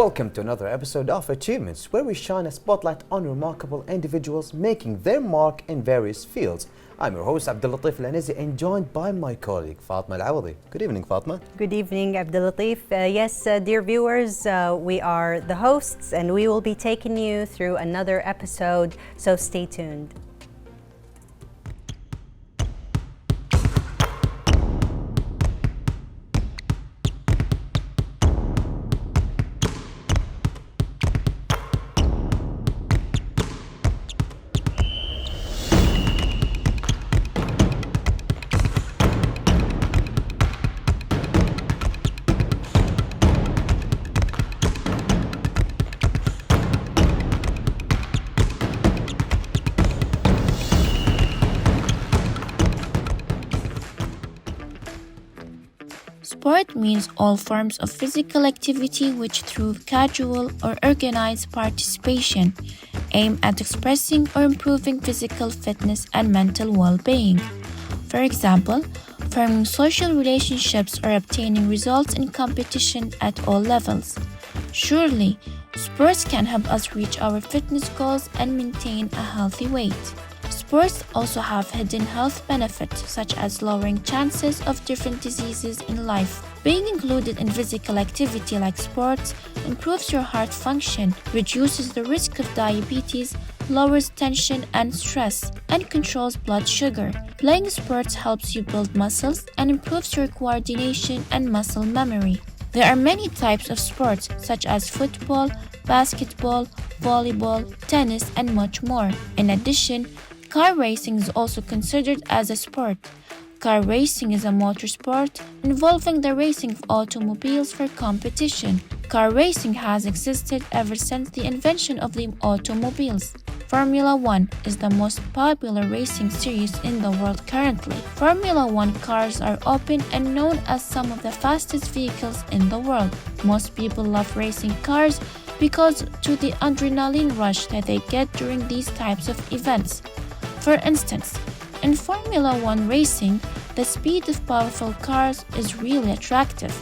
Welcome to another episode of Achievements, where we shine a spotlight on remarkable individuals making their mark in various fields. I'm your host Abdul Latif Al-Anizi and joined by my colleague Fatma Al-Awadi. Good evening, Fatma. Good evening, Abdul Latif. Yes, dear viewers, we are the hosts and we will be taking you through another episode, so stay tuned. Sport means all forms of physical activity which through casual or organized participation aim at expressing or improving physical fitness and mental well-being. For example, forming social relationships or obtaining results in competition at all levels. Surely, sports can help us reach our fitness goals and maintain a healthy weight. Sports also have hidden health benefits such as lowering chances of different diseases in life. Being included in physical activity like sports improves your heart function, reduces the risk of diabetes, lowers tension and stress, and controls blood sugar. Playing sports helps you build muscles and improves your coordination and muscle memory. There are many types of sports such as football, basketball, volleyball, tennis, and much more. In addition, car racing is also considered as a sport. Car racing is a motorsport involving the racing of automobiles for competition. Car racing has existed ever since the invention of the automobiles. Formula One is the most popular racing series in the world currently. Formula One cars are open and known as some of the fastest vehicles in the world. Most people love racing cars because to the adrenaline rush that they get during these types of events. For instance, in Formula One racing, the speed of powerful cars is really attractive.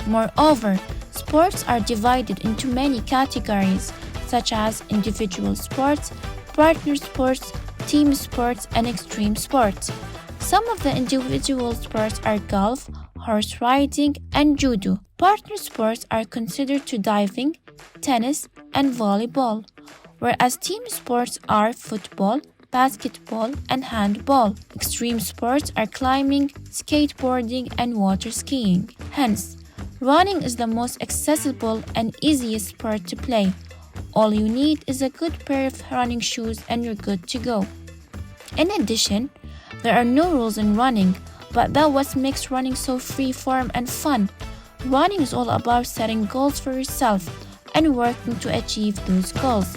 Moreover, sports are divided into many categories, such as individual sports, partner sports, team sports, and extreme sports. Some of the individual sports are golf, horse riding, and judo. Partner sports are considered to diving, tennis, and volleyball, whereas team sports are football, basketball, and handball. Extreme sports are climbing, skateboarding, and water skiing. Hence, running is the most accessible and easiest sport to play. All you need is a good pair of running shoes and you're good to go. In addition, there are no rules in running, but that's what makes running so free-form and fun. Running is all about setting goals for yourself and working to achieve those goals.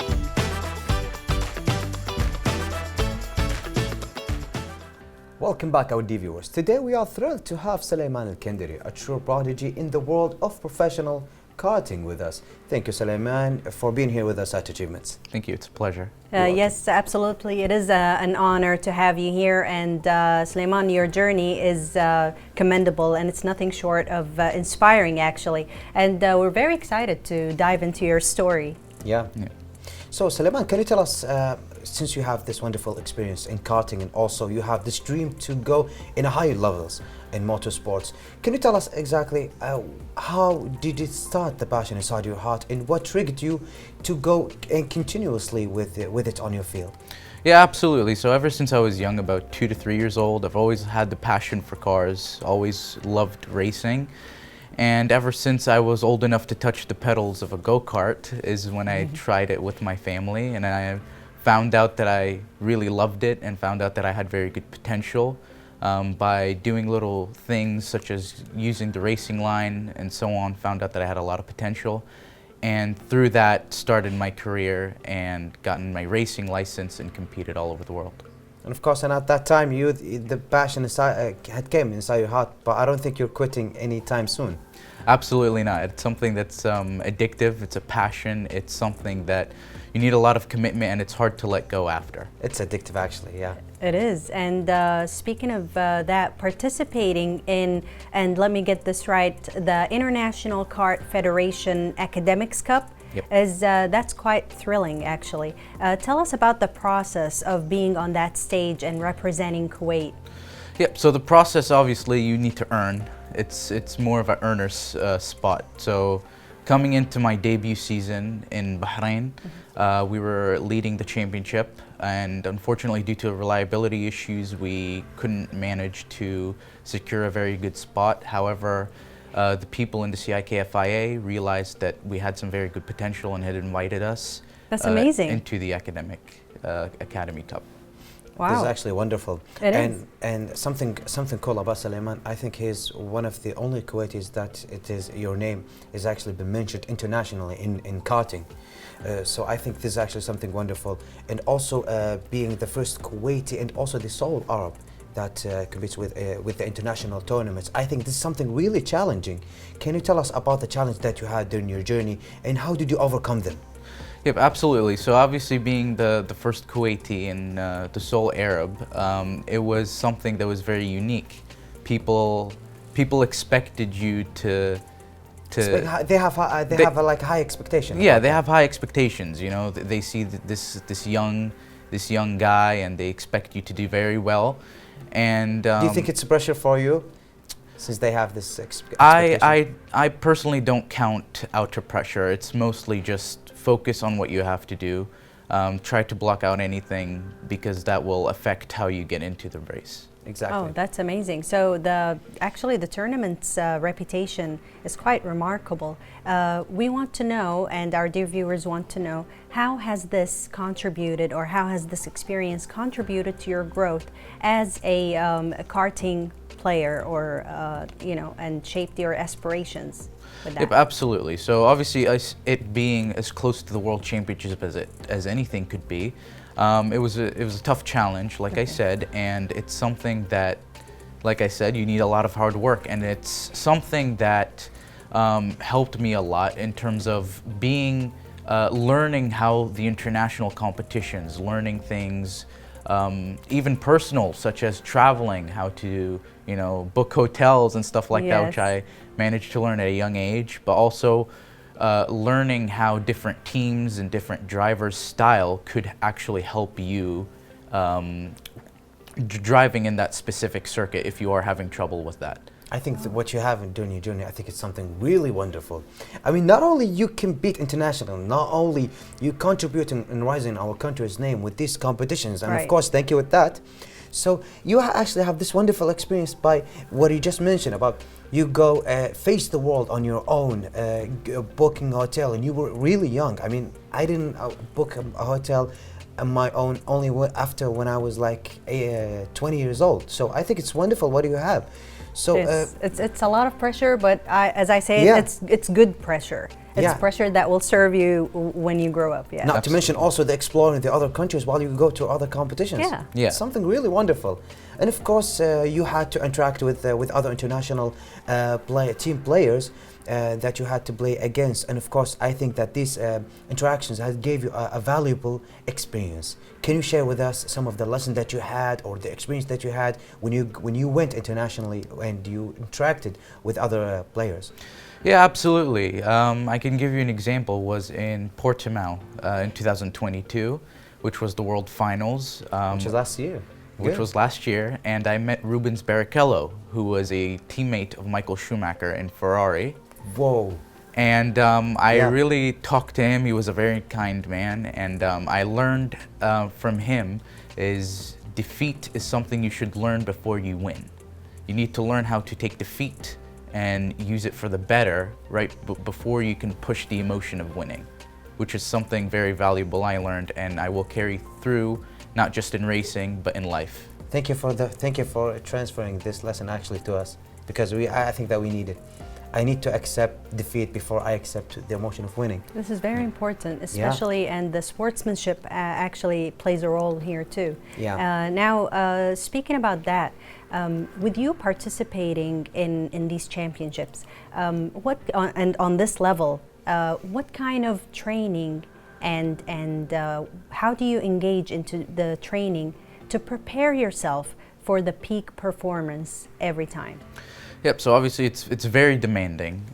Welcome back, our dear viewers. Today we are thrilled to have Sulaiman Al-Kendari, a true prodigy in the world of professional karting with us. Thank you, Sulaiman, for being here with us at Achievements. Thank you. It's a pleasure. Yes, absolutely. It is an honor to have you here. And Sulaiman, your journey is commendable and it's nothing short of inspiring, actually. And we're very excited to dive into your story. Yeah. So, Sulaiman, can you tell us, since you have this wonderful experience in karting and also you have this dream to go in higher levels in motorsports, can you tell us exactly how did it start, the passion inside your heart, and what triggered you to go and continuously with it on your field? Yeah, absolutely. So ever since I was young, about 2 to 3 years old, I've always had the passion for cars, always loved racing. And ever since I was old enough to touch the pedals of a go-kart is when I tried it with my family, and I found out that I really loved it and found out that I had very good potential by doing little things such as using the racing line and so on, found out that I had a lot of potential. And through that started my career and gotten my racing license and competed all over the world. And of course, and at that time, the passion had came inside your heart, but I don't think you're quitting anytime soon. Absolutely not. It's something that's addictive. It's a passion. It's something that you need a lot of commitment, and it's hard to let go after. It's addictive, actually, yeah. It is. And speaking of that, participating in, and let me get this right, the International Kart Federation Academics Cup Yep. is that's quite thrilling, actually. Tell us about the process of being on that stage and representing Kuwait. Yep. So the process, obviously, you need to earn. It's more of an earner's spot. So coming into my debut season in Bahrain, we were leading the championship, and unfortunately, due to reliability issues, we couldn't manage to secure a very good spot. However, the people in the CIKFIA realized that we had some very good potential and had invited us That's amazing. into the academic academy top. Wow. This is actually wonderful. It and is. and something cool about Suleiman, I think he's one of the only Kuwaitis that your name is actually been mentioned internationally in karting. So I think this is actually something wonderful, and also being the first Kuwaiti and also the sole Arab that competes with the international tournaments. I think this is something really challenging. Can you tell us about the challenge that you had during your journey, and how did you overcome them? Yep, absolutely. So obviously being the first Kuwaiti and the sole Arab, it was something that was very unique. People expected you to They have like high expectation. yeah, they have high expectations. You know, they see this young guy and they expect you to do very well. And Do you think it's a pressure for you, since they have this expectation? I personally don't count outer pressure. It's mostly just focus on what you have to do. Try to block out anything, because that will affect how you get into the race. Exactly. Oh, that's amazing. So actually the tournament's reputation is quite remarkable. We want to know, and our dear viewers want to know, how has this contributed, or how has this experience contributed to your growth as a karting player, or and shaped your aspirations with that? Yep, absolutely. So obviously, it being as close to the World Championship as anything could be, it was a tough challenge, like I said, and it's something that, like I said, you need a lot of hard work, and it's something that helped me a lot in terms of learning how the international competitions, learning things, even personal, such as traveling, how to book hotels and stuff like that, which I managed to learn at a young age, but also learning how different teams and different drivers' style could actually help you driving in that specific circuit if you are having trouble with that. I think that what you have during your journey, I think it's something really wonderful. I mean, not only you compete international, not only you contribute in rising our country's name with these competitions, and of course, thank you with that. So you actually have this wonderful experience by what you just mentioned about you go face the world on your own, booking a hotel, and you were really young. I mean, I didn't book a hotel on my own only after when I was like 20 years old. So I think it's wonderful what you have. So it's a lot of pressure, but as I say, it's good pressure. It's pressure that will serve you when you grow up. Yeah. Not to mention also the exploring the other countries while you go to other competitions. Yeah. It's something really wonderful. And of course, you had to interact with other international team players that you had to play against. And of course, I think that these interactions have gave you a valuable experience. Can you share with us some of the lessons that you had, or the experience that you had when you went internationally and you interacted with other players? Yeah, absolutely. I can give you an example. Was in Portimao in 2022, which was the World Finals. Which was last year. Which was last year, and I met Rubens Barrichello, who was a teammate of Michael Schumacher in Ferrari. Whoa. And I really talked to him. He was a very kind man, and I learned from him is defeat is something you should learn before you win. You need to learn how to take defeat and use it for the better before you can push the emotion of winning, which is something very valuable I learned, and I will carry through not just in racing but in life. Thank you for transferring this lesson actually to us, because I think that we need it. I need to accept defeat before I accept the emotion of winning. This is very important, especially, and the sportsmanship actually plays a role here too. Now, speaking about that, with you participating in these championships, and on this level, what kind of training and how do you engage into the training to prepare yourself for the peak performance every time? Yep, so obviously it's very demanding.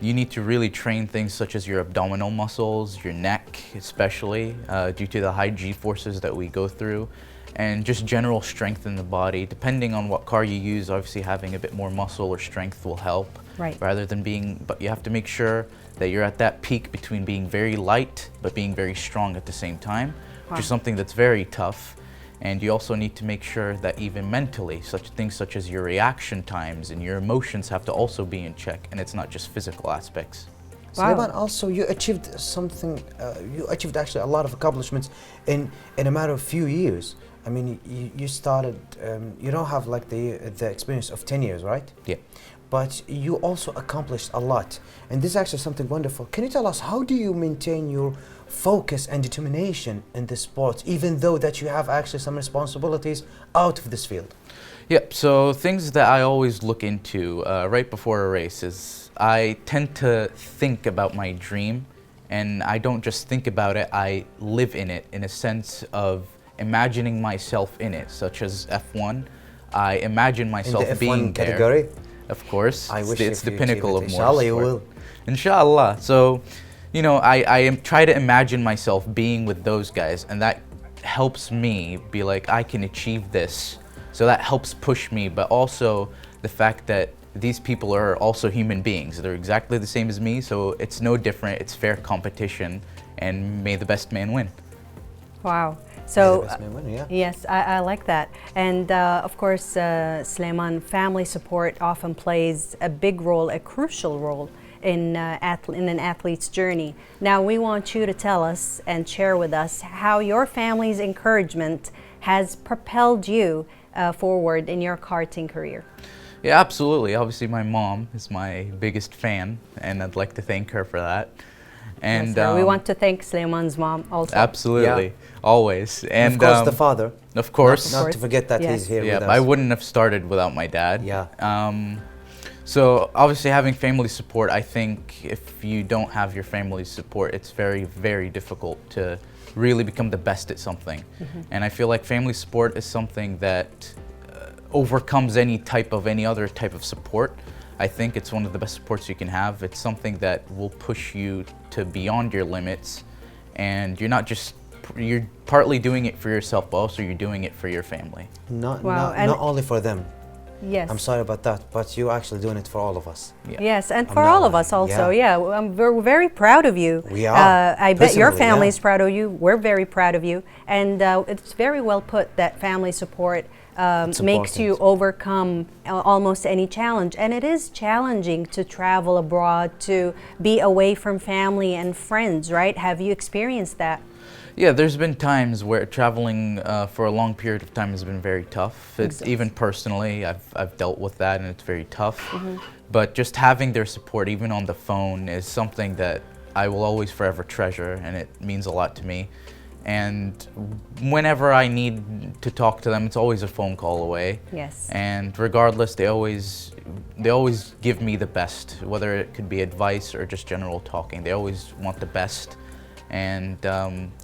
you need to really train things such as your abdominal muscles, your neck especially, due to the high G-forces that we go through, and just general strength in the body. Depending on what car you use, obviously having a bit more muscle or strength will help. Right. Rather than but you have to make sure that you're at that peak between being very light but being very strong at the same time, which is something that's very tough. And you also need to make sure that even mentally, such things such as your reaction times and your emotions have to also be in check, and it's not just physical aspects. Wow. Suleiman, also you achieved something, you achieved actually a lot of accomplishments in a matter of few years. I mean, you started, you don't have like the experience of 10 years, right? Yeah. But you also accomplished a lot. And this is actually something wonderful. Can you tell us, how do you maintain your focus and determination in this sport, even though that you have actually some responsibilities out of this field? Yep, so things that I always look into right before a race is I tend to think about my dream, and I don't just think about it, I live in it in a sense of imagining myself in it, such as F1. I imagine myself in the being F1 category? there. Of course, I wish it's if the you pinnacle of achieve it. Inshallah, you motorsport. will. Inshallah. So, you know, I try to imagine myself being with those guys, and that helps me be like, I can achieve this. So that helps push me, but also the fact that these people are also human beings. They're exactly the same as me, so it's no different. It's fair competition, and may the best man win. Wow. So, the best man win, yeah. yes, I like that. And of course, Suleiman, family support often plays a big role, a crucial role in an athlete's journey. Now, we want you to tell us and share with us how your family's encouragement has propelled you forward in your karting career. Yeah, absolutely. Obviously, my mom is my biggest fan, and I'd like to thank her for that. And Yes, we want to thank Suleiman's mom also. Absolutely, Yeah. always. And of course, the father. Of course. Not to forget that Yes. he's here Yeah, with us. I wouldn't have started without my dad. Yeah. So obviously having family support, I think if you don't have your family's support, it's very, very difficult to really become the best at something. And I feel like family support is something that overcomes any other type of support. I think it's one of the best supports you can have. It's something that will push you to beyond your limits, and you're partly doing it for yourself, but also you're doing it for your family. Not only for them. Yes. I'm sorry about that, but you're actually doing it for all of us. Yeah. Yes, and I'm for not all of lying. us also. Yeah. Yeah, we're very proud of you. We are. I bet your Personally, family is yeah. proud of you. We're very proud of you. And it's very well put that family support makes you important. overcome almost any challenge. And it is challenging to travel abroad, to be away from family and friends, right? Have you experienced that? Yeah, there's been times where traveling for a long period of time has been very tough. Exactly. Even personally, I've dealt with that, and it's very tough. But just having their support, even on the phone, is something that I will always forever treasure, and it means a lot to me. And whenever I need to talk to them, it's always a phone call away. Yes. And regardless, they always give me the best, whether it could be advice or just general talking. They always want the best. And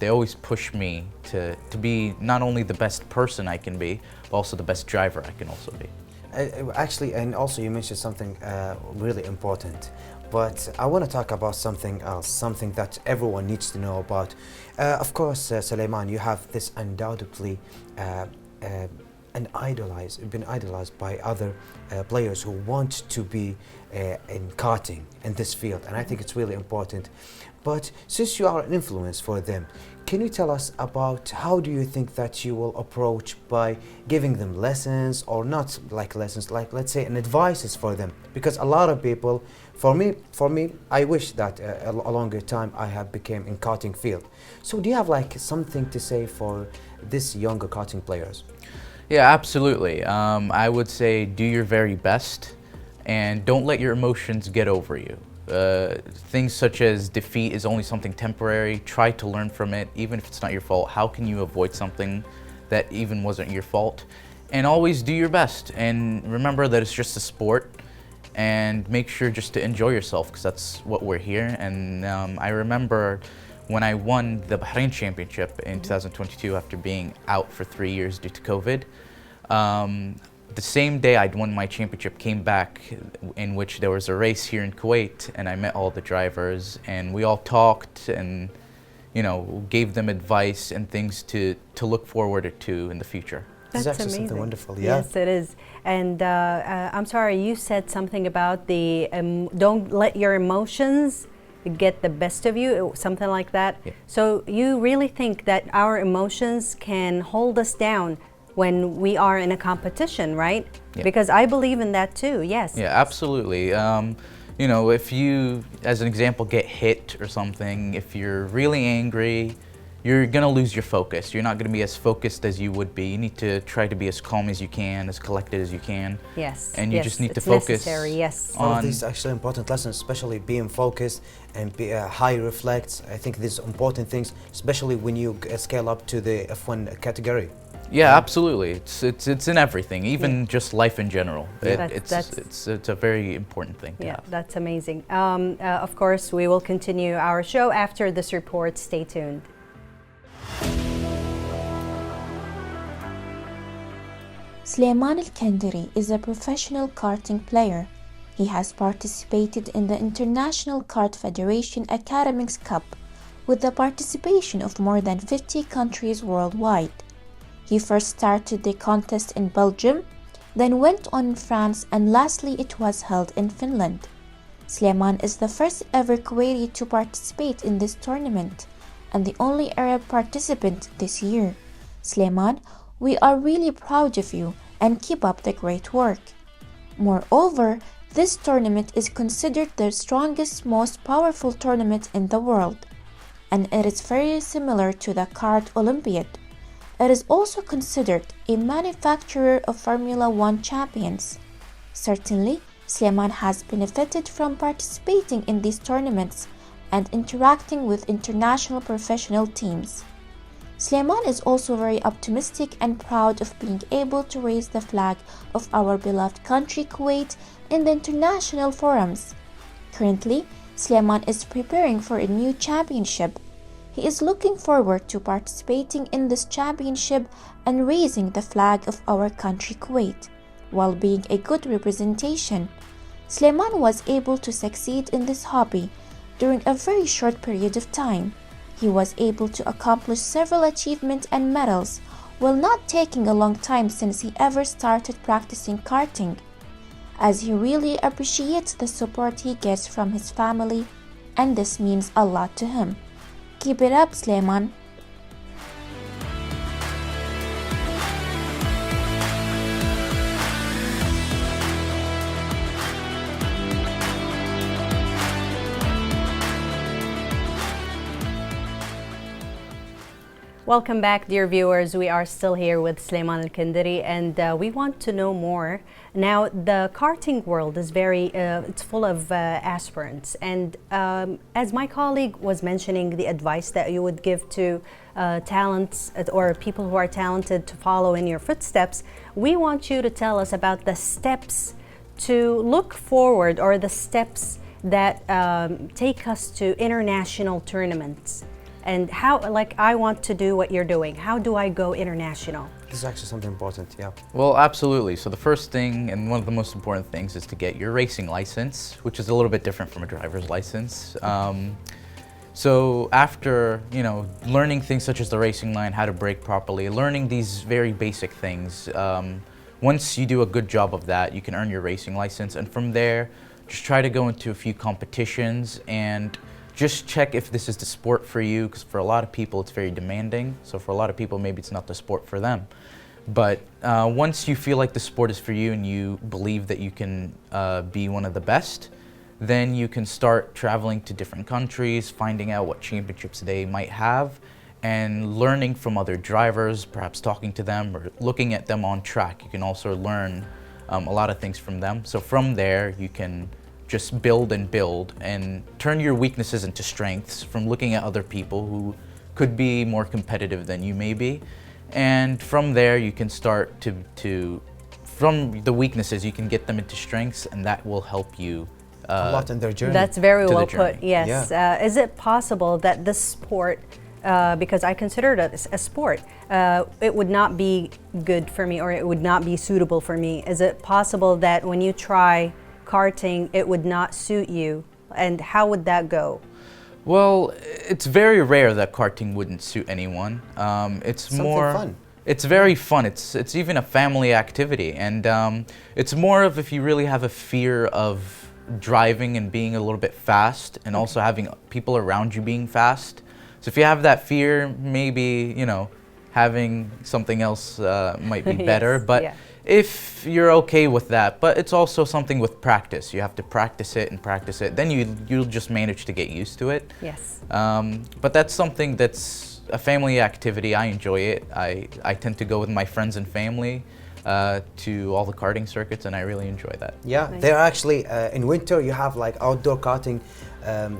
they always push me to be not only the best person I can be, but also the best driver I can also be. Actually, and also you mentioned something really important, but I want to talk about something else, something that everyone needs to know about. Of course, Suleiman, you have this undoubtedly been idolized by other players who want to be in karting in this field, and I think it's really important. But since you are an influence for them, can you tell us about how do you think that you will approach by giving them lessons, or not like lessons, like let's say an advices for them? Because a lot of people, for me, I wish that a longer time I have became in karting field. So do you have like something to say for this younger karting players? Yeah, absolutely. I would say do your very best, and don't let your emotions get over you. Things such as defeat is only something temporary. Try to learn from it, even if it's not your fault. How can you avoid something that even wasn't your fault? And always do your best, and remember that it's just a sport, and make sure just to enjoy yourself, because that's what we're here. And I remember when I won the Bahrain Championship in 2022 after being out for 3 years due to COVID, the same day I'd won my championship, came back in which there was a race here in Kuwait, and I met all the drivers, and we all talked and, you know, gave them advice and things to look forward to in the future. This is That's actually amazing. something wonderful, yeah. Yes, it is. And I'm sorry, you said something about the don't let your emotions get the best of you, something like that. Yeah. So you really think that our emotions can hold us down when we are in a competition, right? Yeah. Because I believe in that too, yes. Yeah, absolutely. You know, if you, as an example, get hit or something, if you're really angry, you're going to lose your focus. You're not going to be as focused as you would be. You need to try to be as calm as you can, as collected as you can. Yes. And you yes, just need to it's focus necessary, yes. All of on these actually important lessons, especially being focused and be high reflects. I think these important things, especially when you scale up to the F1 category. Yeah, absolutely. It's in everything, even just life in general. Yeah. It's a very important thing to Yeah, have. that's amazing. Of course, we will continue our show after this report. Stay tuned. Sulaiman Al-Kandari is a professional karting player. He has participated in the International Kart Federation Academics Cup with the participation of more than 50 countries worldwide. He first started the contest in Belgium, then went on in France, and lastly it was held in Finland. Sulaiman is the first ever Kuwaiti to participate in this tournament and the only Arab participant this year. Sulaiman, we are really proud of you and keep up the great work. Moreover, this tournament is considered the strongest, most powerful tournament in the world, and it is very similar to the Kart Olympiad. It is also considered a manufacturer of Formula One champions. Certainly, Sulaiman has benefited from participating in these tournaments and interacting with international professional teams. Sulaiman is also very optimistic and proud of being able to raise the flag of our beloved country Kuwait in the international forums. Currently, Sulaiman is preparing for a new championship. He is looking forward to participating in this championship and raising the flag of our country Kuwait, while being a good representation. Sulaiman was able to succeed in this hobby during a very short period of time. He was able to accomplish several achievements and medals while not taking a long time since he ever started practicing karting, as he really appreciates the support he gets from his family, and this means a lot to him. Keep it up, Sulaiman. Welcome back, dear viewers. We are still here with Sulaiman Al-Kandari, and we want to know more. Now, the karting world is it's full of aspirants, and as my colleague was mentioning, the advice that you would give to talents or people who are talented to follow in your footsteps, we want you to tell us about the steps to look forward, or the steps that take us to international tournaments. And how, like, I want to do what you're doing. How do I go international? This is actually something important, yeah. Well, absolutely. So the first thing, and one of the most important things, is to get your racing license, which is a little bit different from a driver's license. So after, you know, learning things such as the racing line, how to brake properly, learning these very basic things, once you do a good job of that, you can earn your racing license. And from there, just try to go into a few competitions and just check if this is the sport for you, because for a lot of people it's very demanding. So for a lot of people, maybe it's not the sport for them. But once you feel like the sport is for you and you believe that you can be one of the best, then you can start traveling to different countries, finding out what championships they might have, and learning from other drivers, perhaps talking to them or looking at them on track. You can also learn a lot of things from them. So from there, you can just build and turn your weaknesses into strengths from looking at other people who could be more competitive than you may be. And from there, you can start from the weaknesses, you can get them into strengths, and that will help you a lot in their journey. That's very to the well journey. put, yes. Yeah. Is it possible that this sport because I consider it a sport, it would not be good for me, or it would not be suitable for me. Is it possible that when you try karting, it would not suit you? And how would that go? Well, it's very rare that karting wouldn't suit anyone. It's Something more fun. It's very fun. It's even a family activity, and it's more of if you really have a fear of driving and being a little bit fast, and also having people around you being fast. So if you have that fear, maybe, you know, having something else might be better. Yes, But yeah. if you're okay with that, but it's also something with practice. You have to practice it and practice it. Then you'll just manage to get used to it. Yes. But that's something that's a family activity. I enjoy it. I tend to go with my friends and family to all the karting circuits, and I really enjoy that. Yeah, Nice. they're actually in winter you have like outdoor karting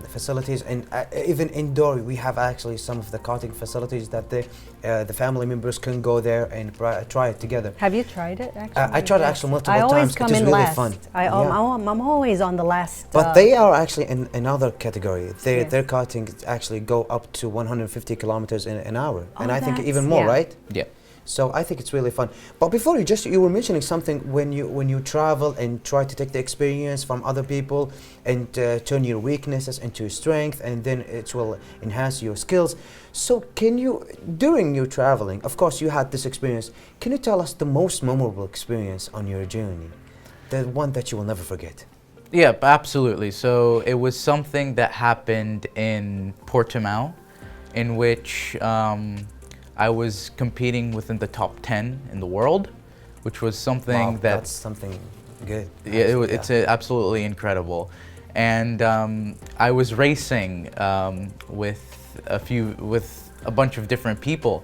facilities, and even indoor we have actually some of the karting facilities that the family members can go there and try it together. Have you tried it actually? I tried it Yes. actually multiple I always times. come It is in really last. fun. I'm always on the last. But they are actually in another category. Yes. Their karting actually go up to 150 kilometers in an hour, and Oh, I think that's- even more, yeah. right? Yeah. So I think it's really fun. But before you were mentioning something when you travel and try to take the experience from other people and turn your weaknesses into strength, and then it will enhance your skills. So can you, during your traveling, of course you had this experience, can you tell us the most memorable experience on your journey? The one that you will never forget. Yeah, absolutely. So it was something that happened in Portimao, in which I was competing within the top 10 in the world, which was something Wow, that's something good. yeah, actually, it's absolutely incredible. And I was racing with a bunch of different people,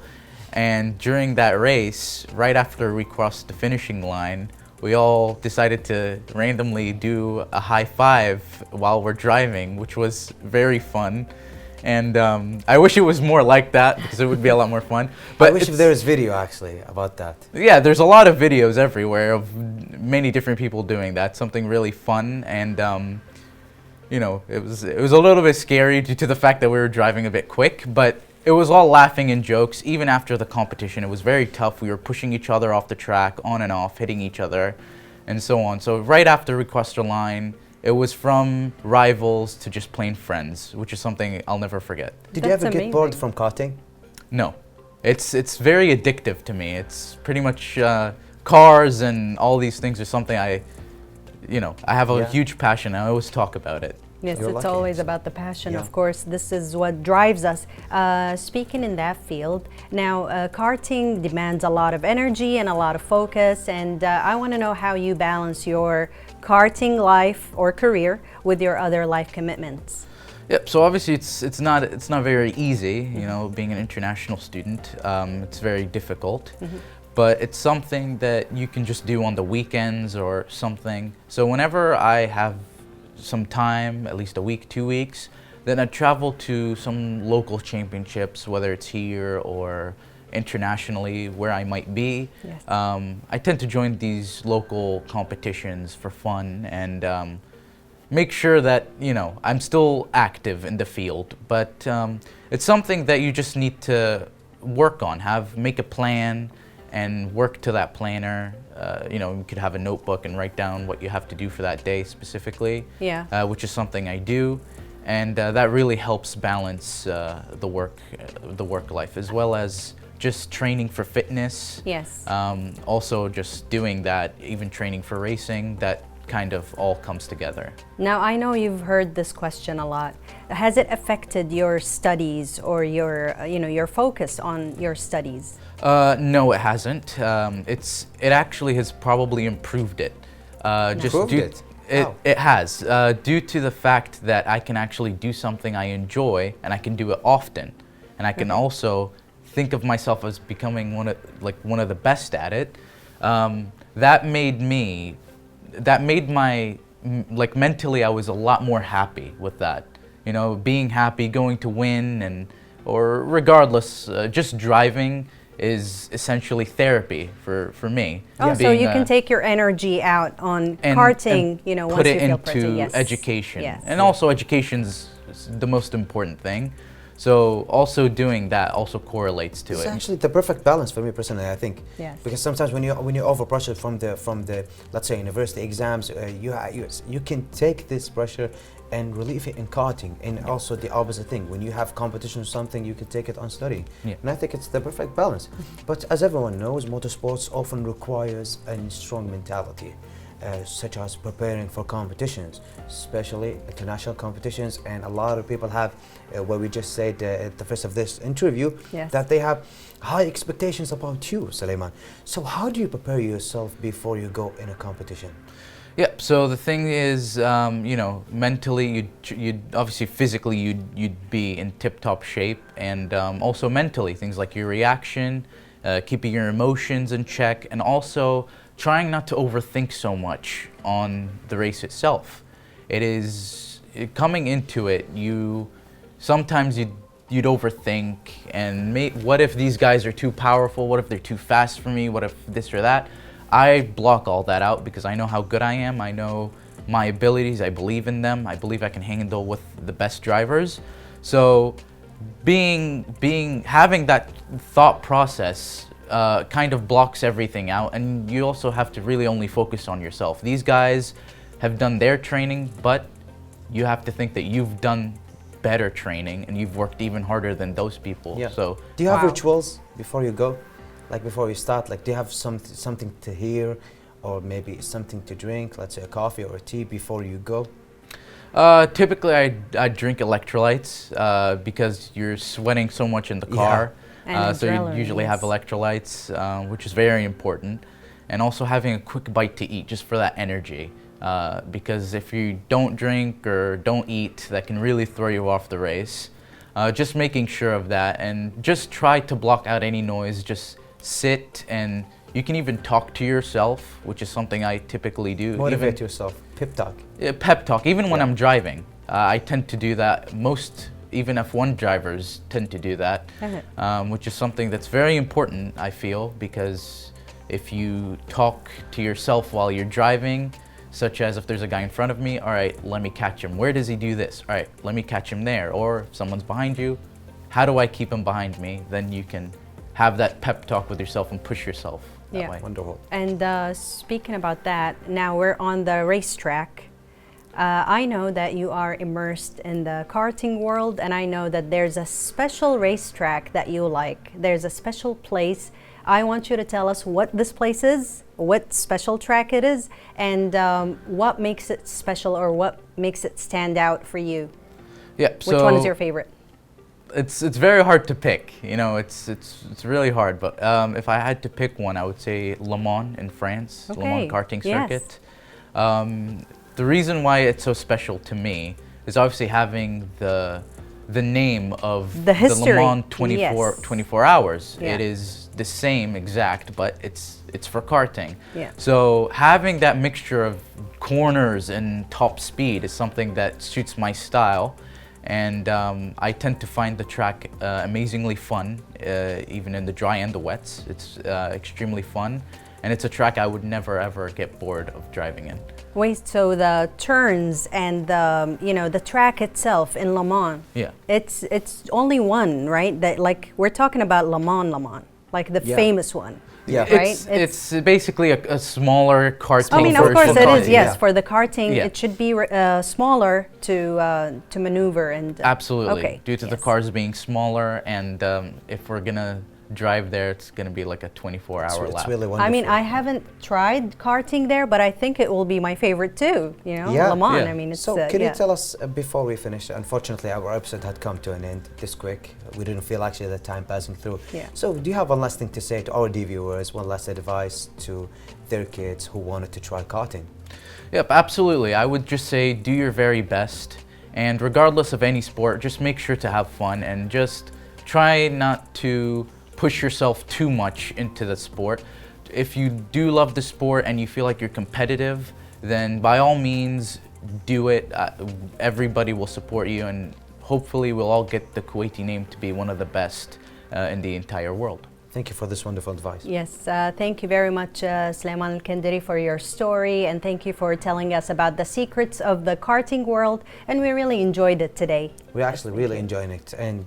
and during that race, right after we crossed the finishing line, we all decided to randomly do a high five while we're driving, which was very fun. And I wish it was more like that, because it would be a lot more fun. I wish if it's- there is video actually about that. yeah, there's a lot of videos everywhere of many different people doing that. Something really fun, and you know, it was a little bit scary due to the fact that we were driving a bit quick, but it was all laughing and jokes. Even after the competition, it was very tough. We were pushing each other off the track, on and off, hitting each other, and so on. So right after we crossed the line, it was from rivals to just plain friends, which is something I'll never forget. Did you That's ever get bored amazing. from karting? No, it's very addictive to me. It's pretty much cars and all these things are something I have a Yeah. huge passion. I always talk about it. Yes, You're it's lucky. always about the passion, Yeah. of course. This is what drives us. Speaking in that field, now karting demands a lot of energy and a lot of focus, and I want to know how you balance your karting life or career with your other life commitments. Yep. So obviously it's not very easy. You know, being an international student, it's very difficult. But it's something that you can just do on the weekends or something. So whenever I have some time, at least a week, 2 weeks, then I travel to some local championships, whether it's here or internationally, where I might be. Yes. I tend to join these local competitions for fun and make sure that, you know, I'm still active in the field. But it's something that you just need to work on, make a plan and work to that planner. You know, you could have a notebook and write down what you have to do for that day specifically, Yeah. which is something I do. And that really helps balance the work life, as well as just training for fitness. Yes. Also just doing that, even training for racing, that kind of all comes together. Now, I know you've heard this question a lot. Has it affected your studies or your focus on your studies? No, it hasn't. It actually has probably improved it. Improved it? How? It has, due to the fact that I can actually do something I enjoy, and I can do it often, and I can also think of myself as becoming one of the best at it. That made my mentally, I was a lot more happy with that. You know, being happy, going to win, or regardless, just driving is essentially therapy for me. Oh, so Being, you can take your energy out on and- karting, and once put you it feel into pretty. Yes. education. Yes. And also education's the most important thing. So also doing that also correlates to It's it. actually the perfect balance for me personally, I think. Yes. Because sometimes when you're over pressured from the let's say university exams, you can take this pressure and relieve it in karting. And also the opposite thing, when you have competition or something, you can take it on studying. Yeah. And I think it's the perfect balance. But as everyone knows, motorsports often requires a strong mentality. Such as preparing for competitions, especially international competitions, and a lot of people have, what we just said at the first of this interview, Yes. that they have high expectations about you, Suleiman. So how do you prepare yourself before you go in a competition? Yep. So the thing is, you know, mentally, you'd obviously physically you'd be in tip-top shape, and also mentally, things like your reaction, keeping your emotions in check, and also trying not to overthink so much on the race itself. It is coming into it. Sometimes you'd overthink, and what if these guys are too powerful? What if they're too fast for me? What if this or that? I block all that out because I know how good I am. I know my abilities. I believe in them. I believe I can handle with the best drivers. So having that thought process kind of blocks everything out, and you also have to really only focus on yourself. These guys have done their training, but you have to think that you've done better training and you've worked even harder than those people. Yeah. So Do you have Wow. rituals before you go? Like before you start, like do you have something to hear, or maybe something to drink, let's say a coffee or a tea before you go? typically I drink electrolytes because you're sweating so much in the Yeah. car. And So you adrenaline, usually have yes. electrolytes, which is very important. And also having a quick bite to eat just for that energy. Because if you don't drink or don't eat, that can really throw you off the race. Just making sure of that, and just try to block out any noise. Just sit, and you can even talk to yourself, which is something I typically do. Motivate yourself, pep talk. Pep talk, even when Yeah. I'm driving. I tend to do that. Most even F1 drivers tend to do that, which is something that's very important, I feel, because if you talk to yourself while you're driving, such as if there's a guy in front of me, all right, let me catch him. Where does he do this? All right, let me catch him there. Or if someone's behind you, how do I keep him behind me? Then you can have that pep talk with yourself and push yourself that Yeah. way. Wonderful. And speaking about that, now we're on the racetrack. I know that you are immersed in the karting world, and I know that there's a special racetrack that you like. There's a special place. I want you to tell us what this place is, what special track it is, and what makes it special or what makes it stand out for you. Yep. Which one is your favorite? It's very hard to pick. You know, it's really hard. But if I had to pick one, I would say Le Mans in France, Le Mans Okay, karting yes. circuit. The reason why it's so special to me is obviously having the name of The history, Le Mans 24, yes. 24 hours. Yeah. It is the same exact, but it's for karting. Yeah. So having that mixture of corners and top speed is something that suits my style. And I tend to find the track amazingly fun, even in the dry and the wets. It's extremely fun, and it's a track I would never ever get bored of driving in. Wait, so the turns and the track itself in Le Mans, Yeah. it's only one, right? That, like, we're talking about Le Mans, like the Yeah. famous one. Yeah. Right? It's basically a smaller karting I mean, of version. course it is. karting, Yes, yeah. for the karting, Yeah. it should be smaller to maneuver and. Absolutely. Okay. Due to the yes. cars being smaller, and if we're gonna drive there, it's gonna be like a 24-hour It's lap. really wonderful. I mean, I haven't tried karting there, but I think it will be my favorite too. You know, Yeah. Le Mans. Yeah. I mean, it's So can yeah. you tell us before we finish? Unfortunately, our episode had come to an end this quick. We didn't feel actually the time passing through. Yeah. So do you have one last thing to say to our viewers? One last advice to their kids who wanted to try karting? Yep, absolutely. I would just say do your very best, and regardless of any sport, just make sure to have fun and just try not to push yourself too much into the sport. If you do love the sport and you feel like you're competitive, then by all means do it. Everybody will support you, and hopefully we'll all get the Kuwaiti name to be one of the best in the entire world. Thank you for this wonderful advice. Yes, thank you very much, Sulaiman Al-Kandiri, for your story, and thank you for telling us about the secrets of the karting world, and we really enjoyed it today. We're actually really enjoying it. And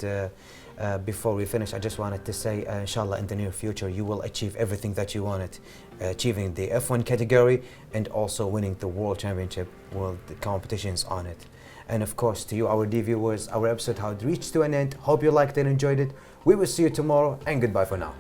before we finish, I just wanted to say, inshallah, in the near future, you will achieve everything that you wanted, achieving the F1 category and also winning the World Championship, world competitions on it. And of course, to you, our dear viewers, our episode had reached to an end. Hope you liked and enjoyed it. We will see you tomorrow, and goodbye for now.